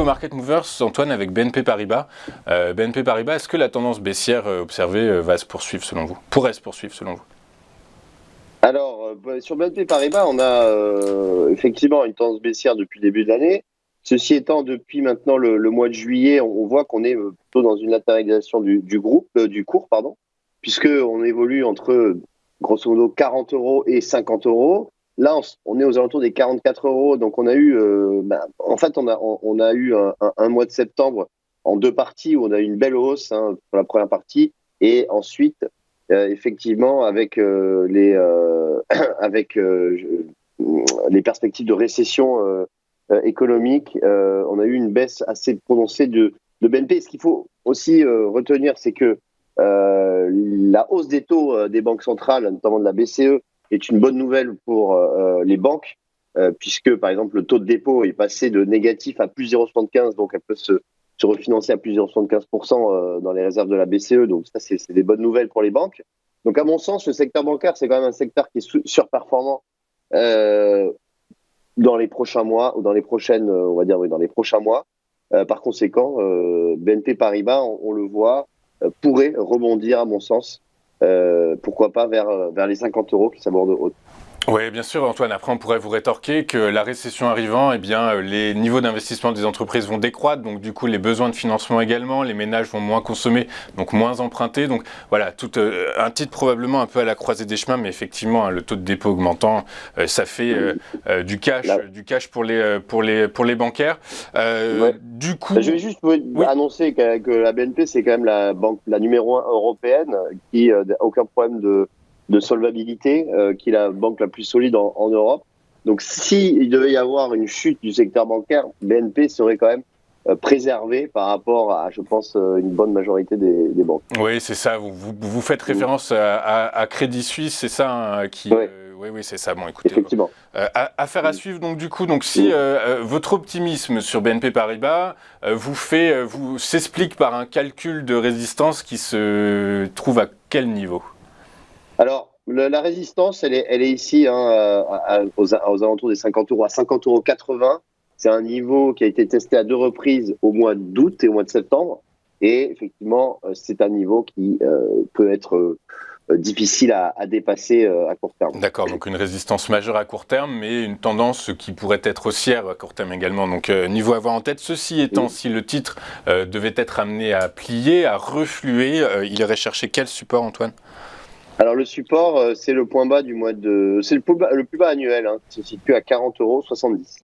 au Market Movers, Antoine, avec BNP Paribas. BNP Paribas, est-ce que la tendance baissière observée va se poursuivre selon vous? Pourrait se poursuivre selon vous? Alors, sur BNP Paribas, on a effectivement une tendance baissière depuis le début de l'année. Ceci étant, depuis maintenant le mois de juillet, on voit qu'on est plutôt dans une latéralisation du cours, pardon, puisqu'on évolue entre grosso modo 40 euros et 50 euros. Là, on est aux alentours des 44 euros. Donc, on a eu, en fait, on a eu un mois de septembre en deux parties où on a eu une belle hausse pour la première partie. Et ensuite, effectivement, avec avec les perspectives de récession économique, on a eu une baisse assez prononcée de BNP. Ce qu'il faut aussi retenir, c'est que la hausse des taux des banques centrales, notamment de la BCE, est une bonne nouvelle pour les banques, puisque, par exemple, le taux de dépôt est passé de négatif à plus 0,75, donc elle peut se refinancer à plus 0,75% dans les réserves de la BCE. Donc ça, c'est des bonnes nouvelles pour les banques. Donc à mon sens, le secteur bancaire, c'est quand même un secteur qui est surperformant dans les prochains mois, ou dans les prochaines, on va dire, oui, dans les prochains mois. Par conséquent, BNP Paribas, on le voit, pourrait rebondir, à mon sens, pourquoi pas vers les 50 euros qui s'abordent haut. Oui, bien sûr, Antoine. Après, on pourrait vous rétorquer que la récession arrivant, eh bien, les niveaux d'investissement des entreprises vont décroître. Donc, du coup, les besoins de financement également. Les ménages vont moins consommer, donc moins emprunter. Donc, voilà, tout un titre probablement un peu à la croisée des chemins. Mais effectivement, le taux de dépôt augmentant, ça fait du cash pour les bancaires. Ouais. Du coup, Je vais juste annoncer que la BNP, c'est quand même la banque, la numéro 1 européenne, qui n'a aucun problème de solvabilité, qui est la banque la plus solide en Europe. Donc, s'il devait y avoir une chute du secteur bancaire, BNP serait quand même préservé par rapport à, je pense, une bonne majorité des banques. Oui, c'est ça. Vous faites référence à Crédit Suisse, c'est ça qui. Oui, Oui, c'est ça. Bon, écoutez, effectivement. affaire à suivre. Donc, du coup, si votre optimisme sur BNP Paribas s'explique par un calcul de résistance qui se trouve à quel niveau? Alors, la résistance, elle est ici aux alentours des 50 euros, à 50,80 euros. C'est un niveau qui a été testé à deux reprises au mois d'août et au mois de septembre. Et effectivement, c'est un niveau qui peut être difficile à dépasser à court terme. D'accord, donc une résistance majeure à court terme, mais une tendance qui pourrait être haussière à court terme également. Donc niveau à avoir en tête, ceci étant, si le titre devait être amené à plier, à refluer, il irait chercher quel support, Antoine? Alors le support, c'est le point bas du mois de, c'est le plus bas annuel, qui se situe à 40,70 euros.